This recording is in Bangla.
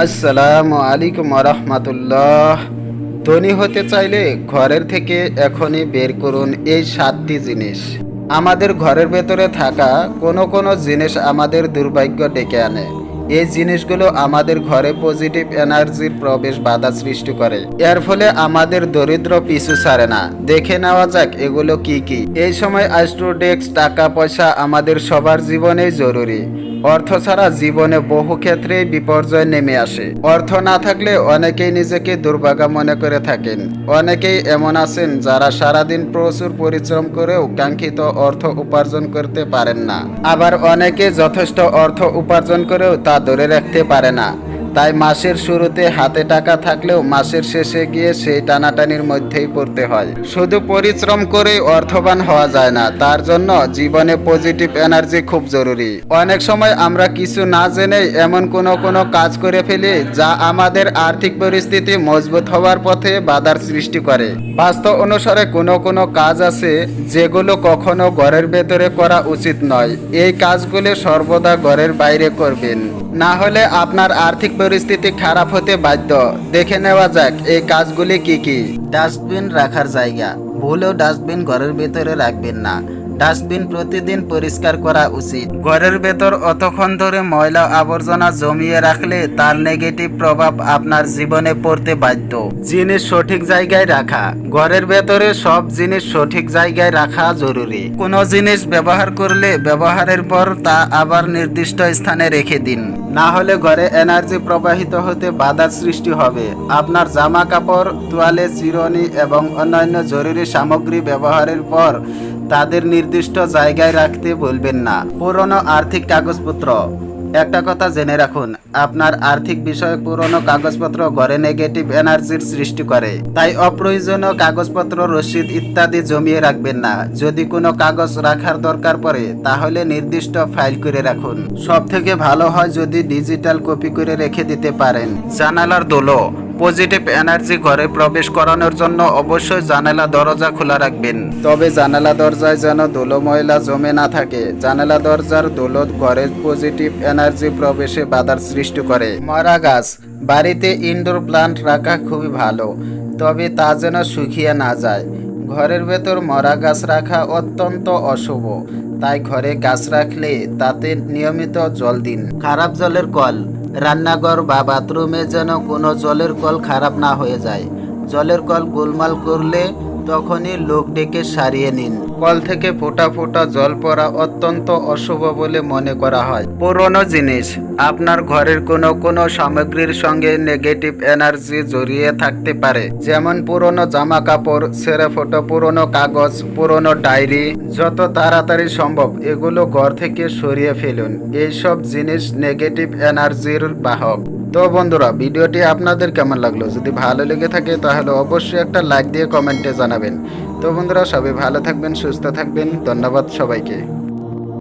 আসসালামু আলাইকুম রহমতুল্লাহ। ধনী হতে চাইলে ঘরের থেকে এখনই বের করুন এই 7টি জিনিস। আমাদের ঘরের ভেতরে থাকা কোনো কোনো জিনিস আমাদের দুর্ভাগ্য ডেকে আনে। এই জিনিসগুলো আমাদের ঘরে পজিটিভ এনার্জির প্রবেশ বাধা সৃষ্টি করে, এর ফলে আমাদের দরিদ্র পিছু ছাড়ে না। দেখে নেওয়া যাক এগুলো কি কি। এই সময় অ্যাস্ট্রোডেক্স, টাকা পয়সা আমাদের সবার জীবনেই জরুরি। অর্থ ছাড়া জীবনে বহু ক্ষেত্রেই বিপর্যয় নেমে আসে। অর্থ না থাকলে অনেকেই নিজেকে দুর্ভাগা মনে করে থাকেন। অনেকেই এমন আছেন যারা সারাদিন প্রচুর পরিশ্রম করেও কাঙ্ক্ষিত অর্থ উপার্জন করতে পারেন না। আবার অনেকে যথেষ্ট অর্থ উপার্জন করেও তা ধরে রাখতে পারে না। তাই মাসের শুরুতে হাতে টাকা থাকলেও মাসের শেষে গিয়ে সেই টানাটানির মধ্যেই পড়তে হয়। শুধু পরিশ্রম করেই অর্থবান হওয়া যায় না, তার জন্য জীবনে পজিটিভ এনার্জি খুব জরুরি। অনেক সময় আমরা কিছু না জেনেই এমন কোনো কাজ করে ফেলি যা আমাদের আর্থিক পরিস্থিতি মজবুত হওয়ার পথে বাধার সৃষ্টি করে। বাস্তব অনুসারে কোনো কাজ আছে যেগুলো কখনো ঘরের ভেতরে করা উচিত নয়। এই কাজগুলো সর্বদা ঘরের বাইরে করবেন, না হলে আপনার আর্থিক পরিস্থিতি খারাপ হতে বাধ্য। দেখে নেওয়া যাক এই কাজগুলি কি কি। ডাস্টবিন রাখার জায়গা। ভুলেও ডাস্টবিন ঘরের ভেতরে রাখবেন না। ডাস্টবিন প্রতিদিন পরিষ্কার করা উচিত। ঘরের ভেতর অতক্ষণ ধরে ময়লা আবর্জনা জমিয়ে রাখলে তার নেগেটিভ প্রভাব আপনার জীবনে পড়তে বাধ্য। জিনিস সঠিক জায়গায় রাখা। ঘরের ভেতরে সব জিনিস সঠিক জায়গায় রাখা জরুরি। কোনো জিনিস ব্যবহার করলে ব্যবহারের পর তা আবার নির্দিষ্ট স্থানে রেখে দিন, না হলে ঘরে এনার্জি প্রবাহিত হতে বাধার সৃষ্টি হবে। আপনার জামা কাপড়, তোয়ালে, চিরুনি এবং অন্যান্য জরুরি সামগ্রী ব্যবহারের পর তাদের নির্দিষ্ট জায়গায় রাখতে ভুলবেন না। পুরনো আর্থিক কাগজপত্র। একটা কথা জেনে রাখুন, আপনার আর্থিক বিষয়ে পুরনো কাগজপত্র ঘরে নেগেটিভ এনার্জির সৃষ্টি করে। তাই অপ্রয়োজনীয় কাগজপত্র, রসিদ ইত্যাদি জমিয়ে রাখবেন না। যদি কোনো কাগজ রাখার দরকার পড়ে তাহলে নির্দিষ্ট ফাইল করে রাখুন। সব থেকে ভালো হয় যদি ডিজিটাল কপি করে রেখে দিতে পারেন। জানালার দোলো। পজিটিভ এনার্জি ঘরে প্রবেশ করানোর জন্য অবশ্যই জানালা দরজা খোলা রাখবেন। তবে জানালা দরজায় যেন ধুলো ময়লা জমে না থাকে। জানালা দরজার ধুলো ঘরে পজিটিভ এনার্জি প্রবেশে বাধার সৃষ্টি করে। মরা গাছ। বাড়িতে ইনডোর প্লান্ট রাখা খুবই ভালো, তবে তা যেন শুকিয়ে না যায়। ঘরের ভেতর মরা গাছ রাখা অত্যন্ত অশুভ, তাই ঘরে গাছ রাখলে তাতে নিয়মিত জল দিন। খারাপ জলের কল। রান্নাঘর বা বাথরুমে যেন কোনো জলের কল খারাপ না হয়ে যায়। জলের কল গোলমাল করলে তখনই লোক ডেকে সারিয়ে নিন। কল থেকে ফোঁটা ফোঁটা জল পড়া অত্যন্ত অশুভ বলে মনে করা হয়। পুরনো জিনিস। আপনার ঘরের কোনো সামগ্রীর সঙ্গে নেগেটিভ এনার্জি জড়িয়ে থাকতে পারে, যেমন পুরনো জামা কাপড়, ছেঁড়ে ফোটা পুরনো কাগজ, পুরনো ডায়েরি। যত তাড়াতাড়ি সম্ভব এগুলো ঘর থেকে সরিয়ে ফেলুন। এইসব জিনিস নেগেটিভ এনার্জির বাহক। তো বন্ধুরা, ভিডিওটি আপনাদের কেমন লাগলো? যদি ভালো লেগে থাকে তাহলে অবশ্যই একটা লাইক দিয়ে কমেন্টে জানাবেন। তো বন্ধুরা, সবাই ভালো থাকবেন, সুস্থ থাকবেন। ধন্যবাদ সবাইকে।